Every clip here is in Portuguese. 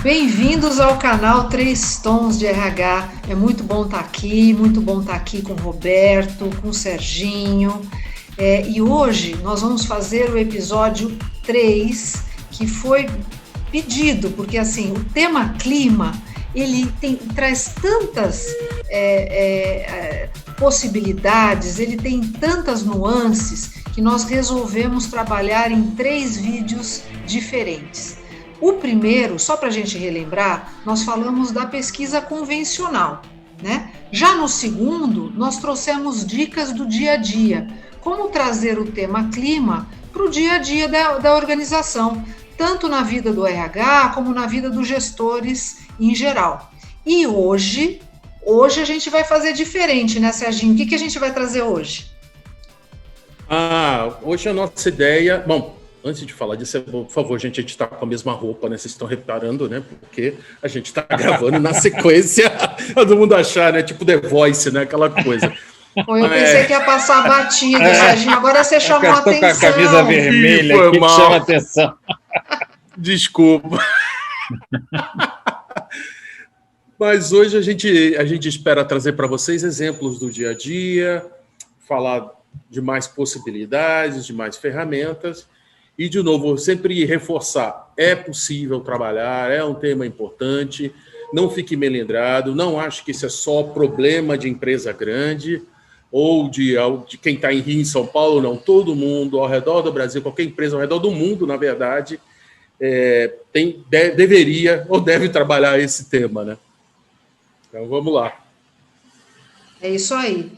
Bem-vindos ao canal Três Tons de RH. É muito bom estar aqui com o Roberto, com o Serginho. E hoje nós vamos fazer o episódio 3, que foi pedido, porque assim, o tema clima, ele traz tantas possibilidades, ele tem tantas nuances, que nós resolvemos trabalhar em 3 vídeos diferentes. O primeiro, só para a gente relembrar, nós falamos da pesquisa convencional, né? Já no segundo, nós trouxemos dicas do dia a dia, como trazer o tema clima para o dia a dia da organização, tanto na vida do RH como na vida dos gestores em geral. E hoje a gente vai fazer diferente, né, Serginho? O que a gente vai trazer hoje? Hoje a nossa ideia... Bom, antes de falar disso, por favor, gente, a gente está com a mesma roupa, né? Vocês estão reparando, né? Porque a gente está gravando na sequência, todo mundo achar, né? Tipo The Voice, né? Aquela coisa. Eu pensei que ia passar batido, Serginho. Agora você chamou a atenção. Eu estou com a camisa vermelha aqui que chama atenção. Desculpa. Mas hoje a gente espera trazer para vocês exemplos do dia a dia, falar de mais possibilidades, de mais ferramentas. E, de novo, sempre reforçar, é possível trabalhar, é um tema importante, não fique melindrado, não acho que isso é só problema de empresa grande ou de quem está em Rio, em São Paulo, não. Todo mundo, ao redor do Brasil, qualquer empresa ao redor do mundo, na verdade, deveria ou deve trabalhar esse tema, né? Então, vamos lá. É isso aí.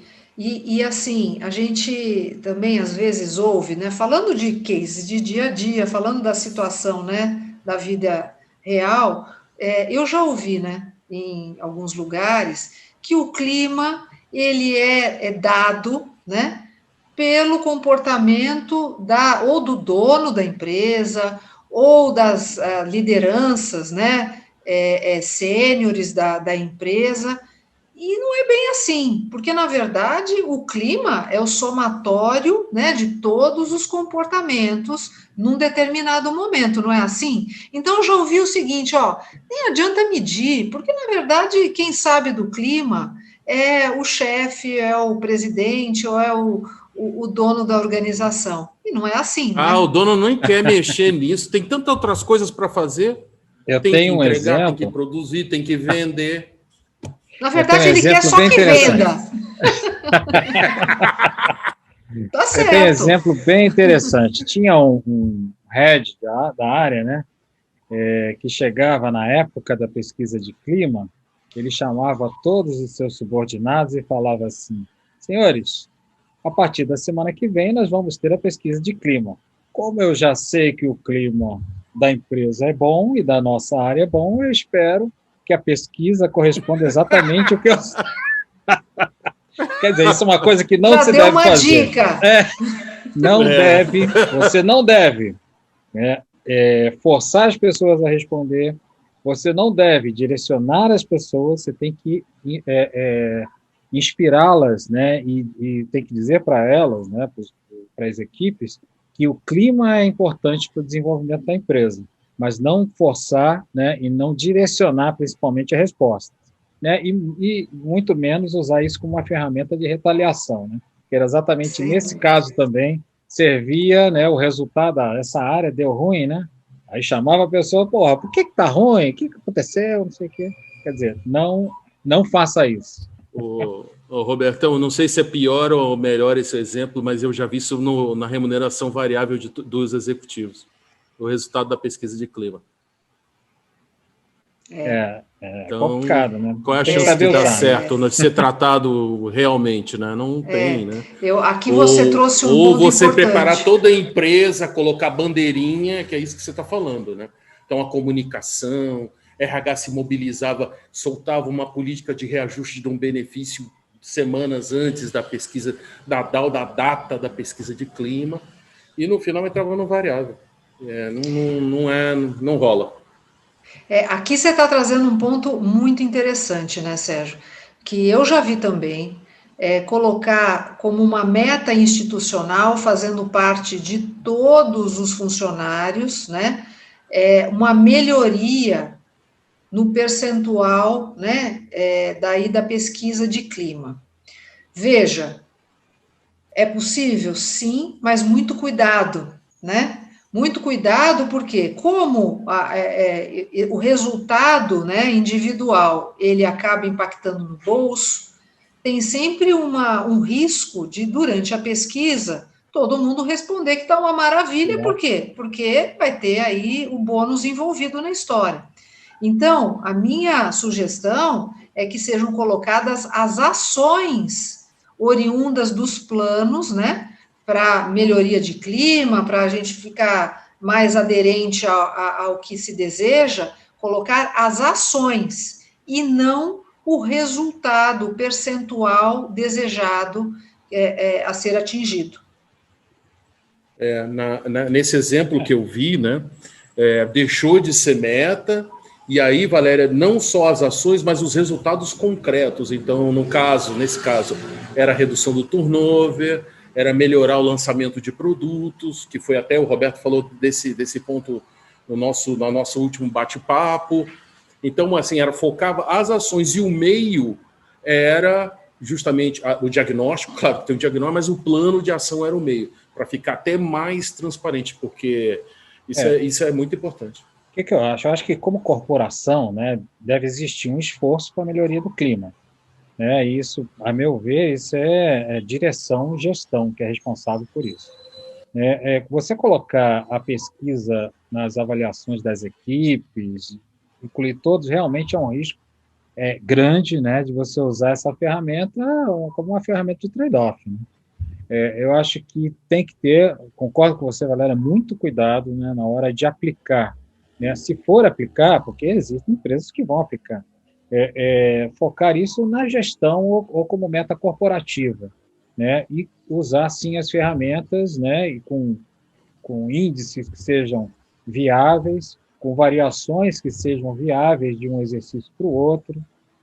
E assim, a gente também às vezes ouve, né, falando de case, de dia a dia, falando da situação, né, da vida real, eu já ouvi, né, em alguns lugares, que o clima, ele é dado, né, pelo comportamento ou do dono da empresa, ou das lideranças, né, sêniores da empresa. E não é bem assim, porque, na verdade, o clima é o somatório, né, de todos os comportamentos num determinado momento, não é assim? Então, eu já ouvi o seguinte, nem adianta medir, porque, na verdade, quem sabe do clima é o chefe, é o presidente, ou é o dono da organização. E não é assim, né? O dono nem quer mexer nisso, tem tantas outras coisas para fazer. Eu tenho um exemplo. Tem que produzir, tem que vender. Na verdade, ele quer só que venda. Tá certo. Eu tenho um exemplo bem interessante. Tinha um head da área, né, que chegava na época da pesquisa de clima, ele chamava todos os seus subordinados e falava assim: senhores, a partir da semana que vem nós vamos ter a pesquisa de clima. Como eu já sei que o clima da empresa é bom e da nossa área é bom, eu espero que a pesquisa corresponde exatamente ao que eu... Quer dizer, isso é uma coisa que não se deve fazer. Dica. Você não deve forçar as pessoas a responder, você não deve direcionar as pessoas, você tem que inspirá-las, né, e tem que dizer para elas, né, para as equipes, que o clima é importante para o desenvolvimento da empresa, mas não forçar, né, e não direcionar principalmente a resposta, né, e muito menos usar isso como uma ferramenta de retaliação, né, que era exatamente Sim. Nesse caso também servia, né, o resultado, essa área deu ruim, né, aí chamava a pessoa, por que tá ruim, o que aconteceu, não sei o quê, quer dizer, não faça isso. Robertão, não sei se é pior ou melhor esse exemplo, mas eu já vi isso na remuneração variável dos executivos. O resultado da pesquisa de clima. Então, complicado, né? Qual é a chance de dar certo, de ser tratado realmente, né? Não tem, né? Aqui você trouxe um ponto Ou você importante. Preparar toda a empresa, colocar bandeirinha, que é isso que você está falando, né? Então, a comunicação, RH se mobilizava, soltava uma política de reajuste de um benefício semanas antes da pesquisa, da data da pesquisa de clima, e no final entrava no variável. Não rola. Aqui você está trazendo um ponto muito interessante, né, Sérgio? Que eu já vi também, colocar como uma meta institucional, fazendo parte de todos os funcionários, né, uma melhoria no percentual, né, daí da pesquisa de clima. Veja, é possível? Sim, mas muito cuidado, né? Muito cuidado, porque como o resultado, né, individual, ele acaba impactando no bolso, tem sempre um risco de, durante a pesquisa, todo mundo responder que está uma maravilha, por quê? Porque vai ter aí o bônus envolvido na história. Então, a minha sugestão é que sejam colocadas as ações oriundas dos planos, né, para melhoria de clima, para a gente ficar mais aderente ao que se deseja, colocar as ações e não o resultado, o percentual desejado a ser atingido. Nesse exemplo que eu vi, né, deixou de ser meta, e aí, Valéria, não só as ações, mas os resultados concretos. Então, nesse caso, era a redução do turnover, era melhorar o lançamento de produtos, que foi até o Roberto falou desse ponto no nosso último bate-papo. Então, assim, focava as ações, e o meio era justamente o diagnóstico, claro que tem o diagnóstico, mas o plano de ação era o meio, para ficar até mais transparente, porque isso é muito importante. O que eu acho? Eu acho que, como corporação, né, deve existir um esforço para a melhoria do clima. Né? Isso, a meu ver, isso é direção e gestão que é responsável por isso. Você colocar a pesquisa nas avaliações das equipes, incluir todos, realmente é um risco grande, né, de você usar essa ferramenta como uma ferramenta de trade-off. Né? Eu acho que tem que ter, concordo com você, Valéria, muito cuidado, né, na hora de aplicar. Né? Se for aplicar, porque existem empresas que vão aplicar, focar isso na gestão ou como meta corporativa, né? E usar, sim, as ferramentas, né, e com índices que sejam viáveis, com variações que sejam viáveis de um exercício para o outro,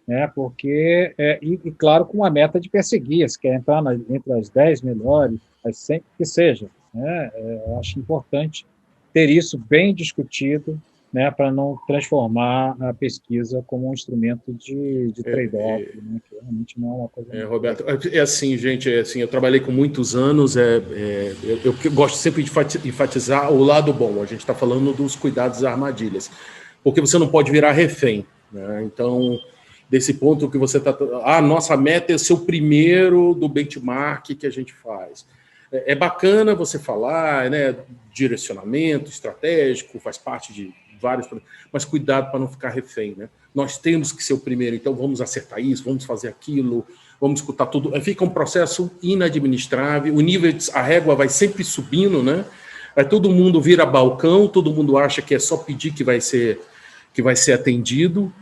né? Porque, e claro, com a meta de perseguir, se quer entrar entre as 10 melhores, as 100, que seja. Né? Eu acho importante ter isso bem discutido, né, para não transformar a pesquisa como um instrumento de trade-off, né, que realmente não é uma coisa... Roberto, assim, gente, eu trabalhei com muitos anos, eu gosto sempre de enfatizar o lado bom. A gente está falando dos cuidados e armadilhas, porque você não pode virar refém, né? Então, desse ponto que você está... nossa meta é ser o primeiro do benchmark que a gente faz. É bacana você falar, né, direcionamento estratégico, faz parte de vários, mas cuidado para não ficar refém, né? Nós temos que ser o primeiro, então vamos acertar isso, vamos fazer aquilo, vamos escutar tudo. Fica um processo inadministrável, a régua vai sempre subindo, né? Aí todo mundo vira balcão, todo mundo acha que é só pedir que vai ser atendido,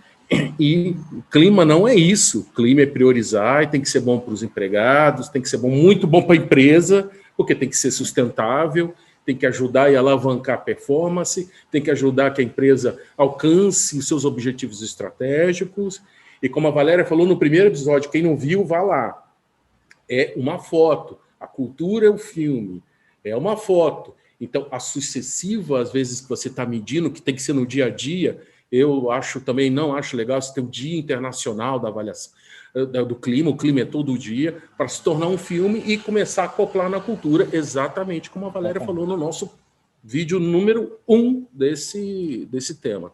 e o clima não é isso. O clima é priorizar, e tem que ser bom para os empregados, tem que ser muito bom para a empresa, porque tem que ser sustentável, tem que ajudar e alavancar a performance, tem que ajudar que a empresa alcance os seus objetivos estratégicos. E como a Valéria falou no primeiro episódio, quem não viu, vá lá. É uma foto. A cultura é o filme. É uma foto. Então, a sucessiva, às vezes, que você está medindo, que tem que ser no dia a dia, eu não acho legal você ter um dia internacional da avaliação do clima, o clima é todo dia, para se tornar um filme e começar a acoplar na cultura, exatamente como a Valéria falou no nosso vídeo número 1 desse tema.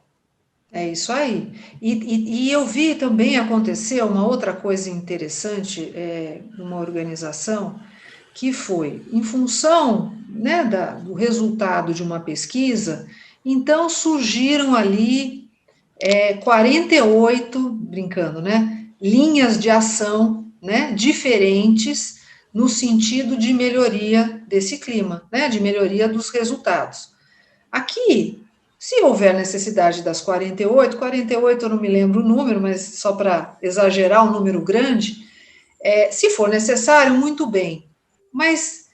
É isso aí. E eu vi também acontecer uma outra coisa interessante numa organização, que foi, em função, né, do resultado de uma pesquisa, então surgiram ali 48, brincando, né, linhas de ação, né, diferentes no sentido de melhoria desse clima, né, de melhoria dos resultados. Aqui, se houver necessidade das 48 eu não me lembro o número, mas só para exagerar, um número grande, se for necessário, muito bem. Mas,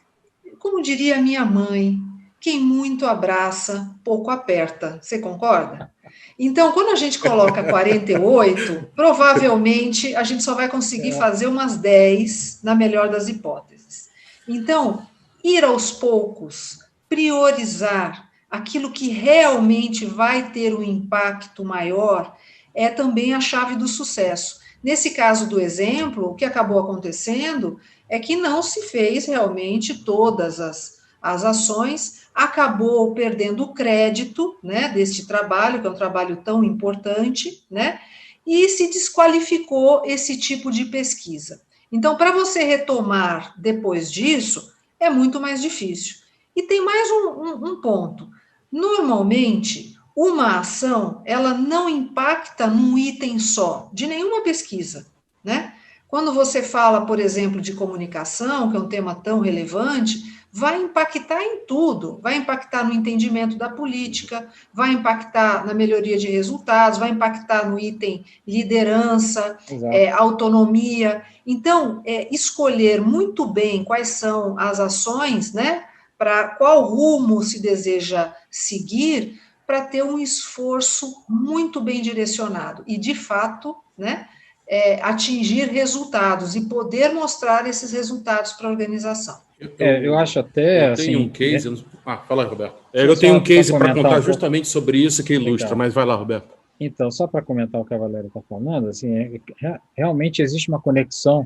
como diria minha mãe, quem muito abraça, pouco aperta. Você concorda? Então, quando a gente coloca 48, provavelmente a gente só vai conseguir fazer umas 10, na melhor das hipóteses. Então, ir aos poucos, priorizar aquilo que realmente vai ter um impacto maior, é também a chave do sucesso. Nesse caso do exemplo, o que acabou acontecendo é que não se fez realmente todas as ações, acabou perdendo o crédito, né, deste trabalho, que é um trabalho tão importante, né, e se desqualificou esse tipo de pesquisa. Então, para você retomar depois disso, é muito mais difícil. E tem mais um ponto. Normalmente, uma ação, ela não impacta num item só, de nenhuma pesquisa, né? Quando você fala, por exemplo, de comunicação, que é um tema tão relevante, vai impactar em tudo, vai impactar no entendimento da política, vai impactar na melhoria de resultados, vai impactar no item liderança, autonomia. Então, escolher muito bem quais são as ações, né, para qual rumo se deseja seguir, para ter um esforço muito bem direcionado e, de fato, né, atingir resultados e poder mostrar esses resultados para a organização. Eu acho até, eu tenho assim... um case... Fala aí, Roberto. Eu tenho um case para contar justamente sobre isso que ilustra, legal. Mas vai lá, Roberto. Então, só para comentar o que a Valéria está falando, assim, realmente existe uma conexão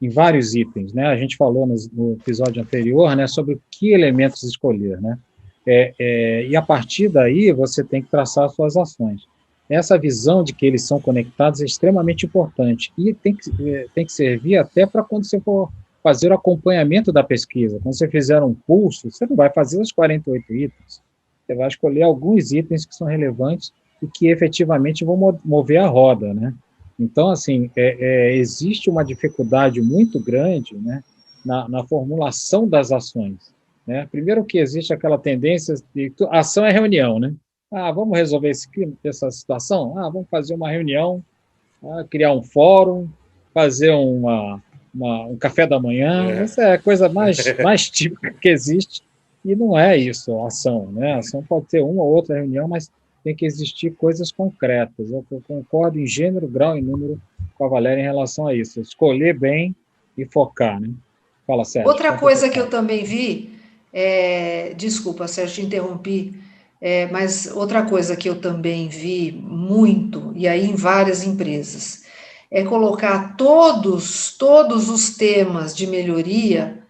em vários itens, né? A gente falou no episódio anterior, né, sobre que elementos escolher, né? E a partir daí você tem que traçar as suas ações. Essa visão de que eles são conectados é extremamente importante e tem que servir até para quando você for fazer o acompanhamento da pesquisa. Quando você fizer um pulso, você não vai fazer os 48 itens, você vai escolher alguns itens que são relevantes e que efetivamente vão mover a roda, né? Então, assim, existe uma dificuldade muito grande, né, na formulação das ações, né? Primeiro que existe aquela tendência de ação é reunião, né? Vamos resolver essa situação? Vamos fazer uma reunião, criar um fórum, fazer um café da manhã. Essa é a coisa mais típica que existe, e não é isso a ação, né? A ação pode ter uma ou outra reunião, mas tem que existir coisas concretas. Eu concordo em gênero, grau e número com a Valéria em relação a isso. Escolher bem e focar, né? Fala, Sérgio. Outra coisa que eu também vi, desculpa, Sérgio, te interrompi, mas outra coisa que eu também vi muito, e aí em várias empresas, é colocar todos os temas de melhoria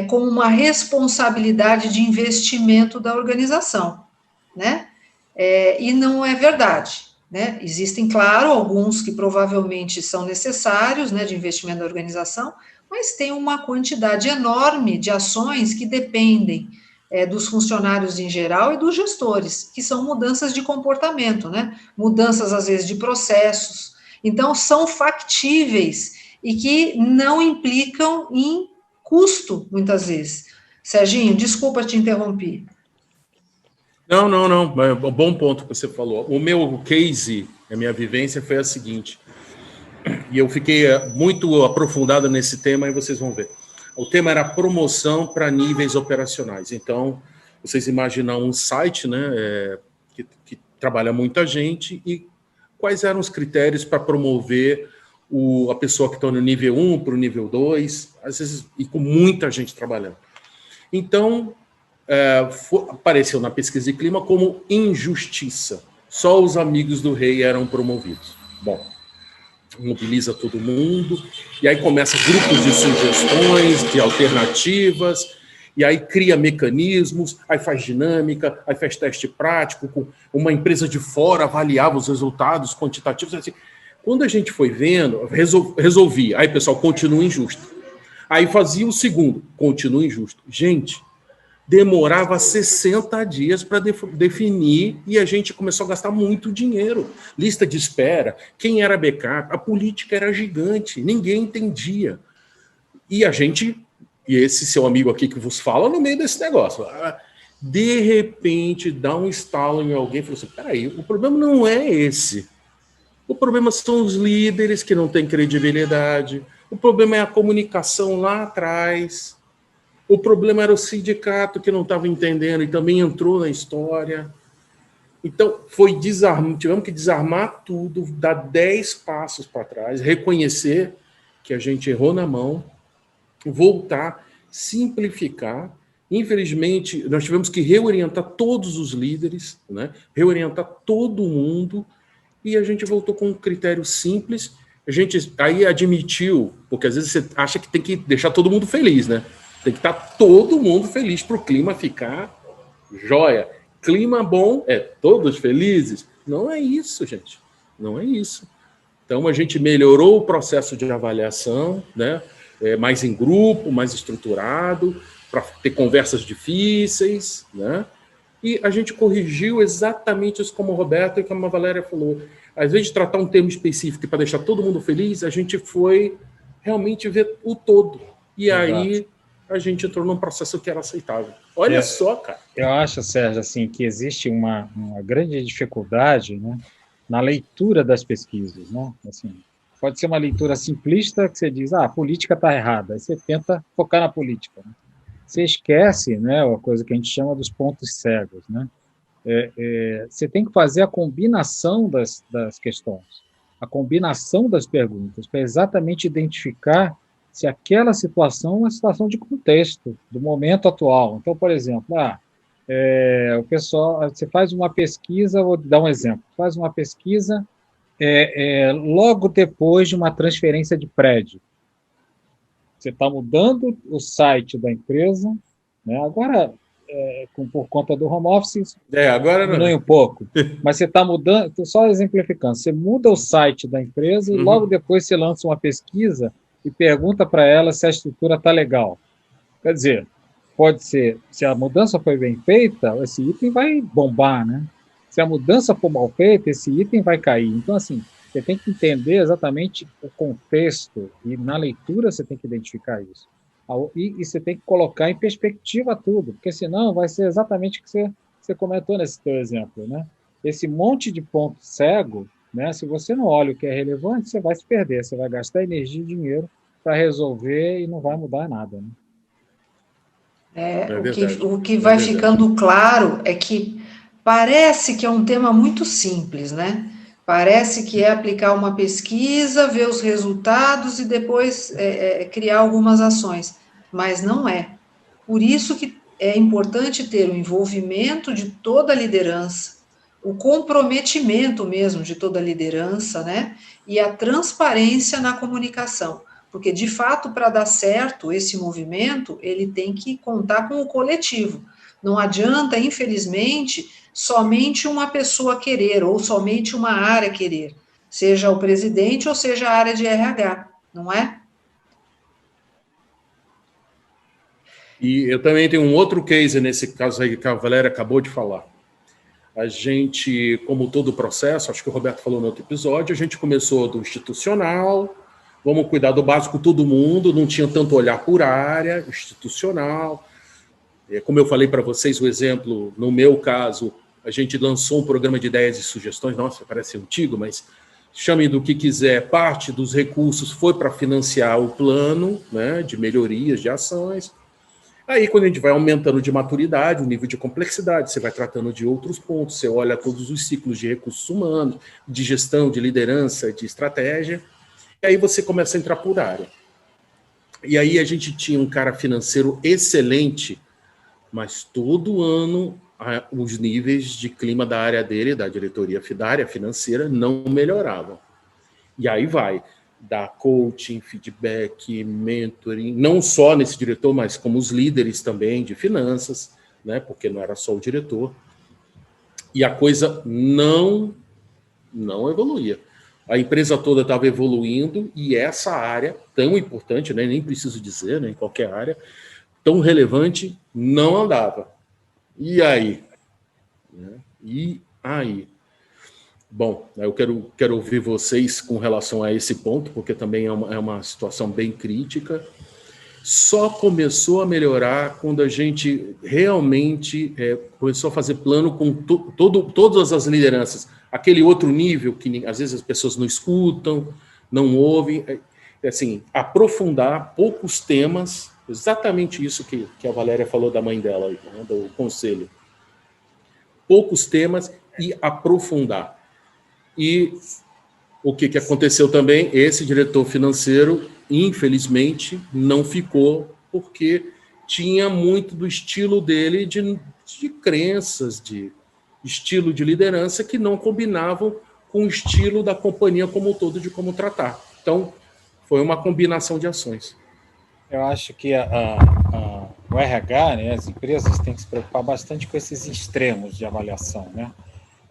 como uma responsabilidade de investimento da organização, né? E não é verdade, né? Existem, claro, alguns que provavelmente são necessários, né, de investimento da organização, mas tem uma quantidade enorme de ações que dependem dos funcionários em geral e dos gestores, que são mudanças de comportamento, né? Mudanças, às vezes, de processos. Então, são factíveis e que não implicam em custo, muitas vezes. Serginho, desculpa te interromper. Não. É um bom ponto que você falou. O meu case, a minha vivência foi a seguinte, e eu fiquei muito aprofundado nesse tema, e vocês vão ver. O tema era promoção para níveis operacionais. Então, vocês imaginam um site, né, que trabalha muita gente, e quais eram os critérios para promover a pessoa que está no nível 1 para o nível 2, às vezes, e com muita gente trabalhando. Então, apareceu na pesquisa de clima como injustiça. Só os amigos do rei eram promovidos. Bom, mobiliza todo mundo, e aí começa grupos de sugestões, de alternativas, e aí cria mecanismos, aí faz dinâmica, aí faz teste prático, com uma empresa de fora avaliava os resultados quantitativos. Assim. Quando a gente foi vendo, resolvi. Aí, pessoal, continua injusto. Aí fazia o segundo, continua injusto. Gente, demorava 60 dias para definir, e a gente começou a gastar muito dinheiro. Lista de espera, quem era backup, a política era gigante, ninguém entendia. E a gente, e esse seu amigo aqui que vos fala, no meio desse negócio, de repente dá um estalo em alguém e fala assim, peraí, o problema não é esse. O problema são os líderes que não têm credibilidade, o problema é a comunicação lá atrás, o problema era o sindicato que não estava entendendo e também entrou na história. Então, tivemos que desarmar tudo, dar 10 passos para trás, reconhecer que a gente errou na mão, voltar, simplificar. Infelizmente, nós tivemos que reorientar todos os líderes, né? Reorientar todo mundo, e a gente voltou com um critério simples. A gente aí admitiu, porque às vezes você acha que tem que deixar todo mundo feliz, né? Tem que estar todo mundo feliz para o clima ficar jóia. Clima bom é todos felizes. Não é isso, gente. Não é isso. Então, a gente melhorou o processo de avaliação, né? Mais em grupo, mais estruturado, para ter conversas difíceis, né? E a gente corrigiu exatamente isso como o Roberto e como a Valéria falou. Às vezes, de tratar um termo específico para deixar todo mundo feliz, a gente foi realmente ver o todo. E aí, a gente entrou num processo que era aceitável. Olha só, cara. Eu acho, Sérgio, assim, que existe uma grande dificuldade, né, na leitura das pesquisas, né? Assim, pode ser uma leitura simplista que você diz, a política está errada, aí você tenta focar na política, né? Você esquece, né, a coisa que a gente chama dos pontos cegos, né? Você tem que fazer a combinação das questões, a combinação das perguntas, para exatamente identificar se aquela situação é uma situação de contexto, do momento atual. Então, por exemplo, o pessoal, você faz uma pesquisa, vou dar um exemplo, faz uma pesquisa logo depois de uma transferência de prédio. Você está mudando o site da empresa, né? Agora, por conta do home office, agora diminui um pouco, mas você está mudando, só exemplificando, você muda o site da empresa e logo depois você lança uma pesquisa e pergunta para ela se a estrutura está legal. Quer dizer, pode ser, se a mudança foi bem feita, esse item vai bombar, né? Se a mudança for mal feita, esse item vai cair. Então, assim, você tem que entender exatamente o contexto e na leitura você tem que identificar isso. E você tem que colocar em perspectiva tudo, porque senão vai ser exatamente o que você comentou nesse teu exemplo, né? Esse monte de ponto cego, né? Se você não olha o que é relevante, você vai se perder, você vai gastar energia e dinheiro para resolver e não vai mudar nada, né? O que vai ficando claro é que parece que é um tema muito simples, né? Parece que é aplicar uma pesquisa, ver os resultados e depois criar algumas ações, mas não é. Por isso que é importante ter o envolvimento de toda a liderança, o comprometimento mesmo de toda a liderança, né? E a transparência na comunicação. Porque, de fato, para dar certo esse movimento, ele tem que contar com o coletivo. Não adianta, infelizmente, somente uma pessoa querer, ou somente uma área querer, seja o presidente ou seja a área de RH, não é? E eu também tenho um outro case nesse caso aí que a Valéria acabou de falar. A gente, como todo o processo, acho que o Roberto falou no outro episódio, a gente começou do institucional, vamos cuidar do básico todo mundo, não tinha tanto olhar por área, institucional. Como eu falei para vocês, o exemplo, no meu caso, a gente lançou um programa de ideias e sugestões, nossa, parece antigo, mas chame do que quiser, parte dos recursos foi para financiar o plano, né, de melhorias, de ações. Aí, quando a gente vai aumentando de maturidade, o nível de complexidade, você vai tratando de outros pontos, você olha todos os ciclos de recursos humanos, de gestão, de liderança, de estratégia, e aí você começa a entrar por área. E aí a gente tinha um cara financeiro excelente, mas todo ano os níveis de clima da área dele, da diretoria da área financeira, não melhoravam. E aí vai dar coaching, feedback, mentoring, não só nesse diretor, mas como os líderes também de finanças, né? Porque não era só o diretor. E a coisa não evoluía. A empresa toda estava evoluindo e essa área tão importante, né? Nem preciso dizer, né? Em qualquer área, tão relevante, não andava. E aí? E aí? Bom, eu quero ouvir vocês com relação a esse ponto, porque também é uma situação bem crítica. Só começou a melhorar quando a gente realmente começou a fazer plano com todas as lideranças. Aquele outro nível que às vezes as pessoas não escutam, não ouvem. Assim, aprofundar poucos temas, exatamente isso que a Valéria falou da mãe dela, né, do conselho. Poucos temas e aprofundar. E o que aconteceu também? Esse diretor financeiro, infelizmente, não ficou, porque tinha muito do estilo dele de crenças, de estilo de liderança que não combinavam com o estilo da companhia como um todo de como tratar. Então, foi uma combinação de ações. Eu acho que o RH, né, as empresas têm que se preocupar bastante com esses extremos de avaliação, né?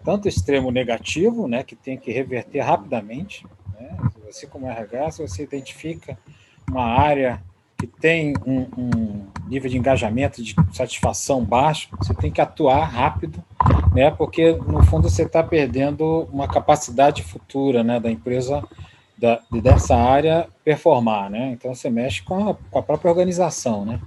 Tanto o extremo negativo, né, que tem que reverter rapidamente, né? Você como RH, se você identifica uma área que tem um nível de engajamento, de satisfação baixo, você tem que atuar rápido, né? Porque, no fundo, você está perdendo uma capacidade futura, né, da empresa dessa área performar, né? Então, você mexe com a própria organização, né?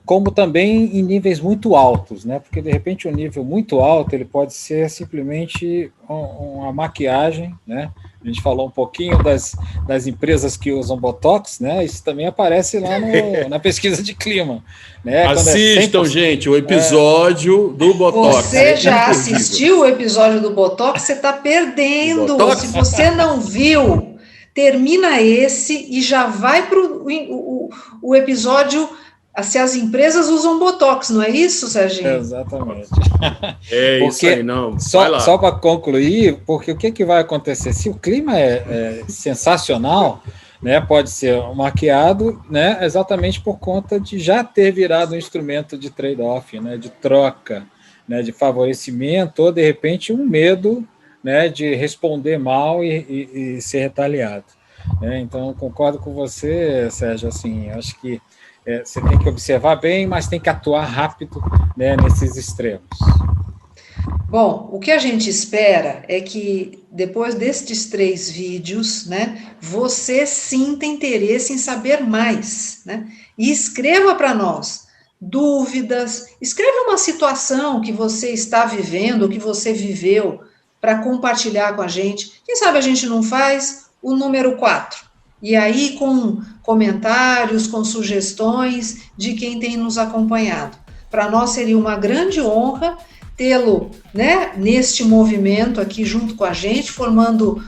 Como também em níveis muito altos, né? Porque, de repente, um nível muito alto, ele pode ser simplesmente uma maquiagem, né? A gente falou um pouquinho das empresas que usam Botox, né? Isso também aparece lá na pesquisa de clima, né? Assistam, gente, o episódio do Botox. Você já assistiu o episódio do Botox? Você está perdendo. Se você não viu, termina esse e já vai para o episódio se as empresas usam Botox, não é isso, Serginho? Exatamente. Isso aí, não. Só para concluir, porque o que vai acontecer? Se o clima é sensacional, né, pode ser maquiado, né, exatamente por conta de já ter virado um instrumento de trade-off, né, de troca, né, de favorecimento, ou de repente um medo, né, de responder mal e ser retaliado. Né? Então, concordo com você, Sérgio, assim, acho que você tem que observar bem, mas tem que atuar rápido, né, nesses extremos. Bom, o que a gente espera é que depois destes 3 vídeos, né, você sinta interesse em saber mais, né, e escreva para nós dúvidas, escreva uma situação que você está vivendo, que você viveu, para compartilhar com a gente. Quem sabe a gente não faz o número 4. E aí, com comentários, com sugestões de quem tem nos acompanhado. Para nós seria uma grande honra tê-lo, né, neste movimento aqui junto com a gente, formando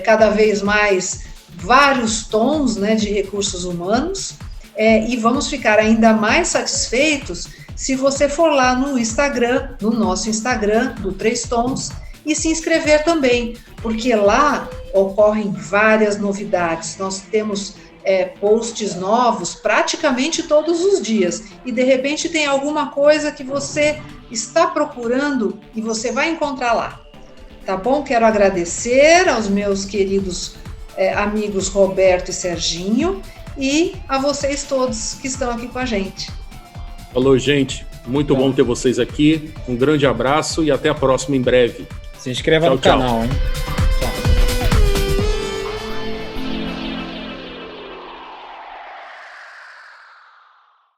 cada vez mais vários tons, né, de recursos humanos, e vamos ficar ainda mais satisfeitos se você for lá no Instagram, no nosso Instagram, do 3 Tons, e se inscrever também, porque lá ocorrem várias novidades. Nós temos posts novos praticamente todos os dias, e de repente tem alguma coisa que você está procurando e você vai encontrar lá. Tá bom? Quero agradecer aos meus queridos amigos Roberto e Serginho e a vocês todos que estão aqui com a gente. Falou, gente. Muito bom ter vocês aqui. Um grande abraço e até a próxima em breve. Se inscreva no canal, hein?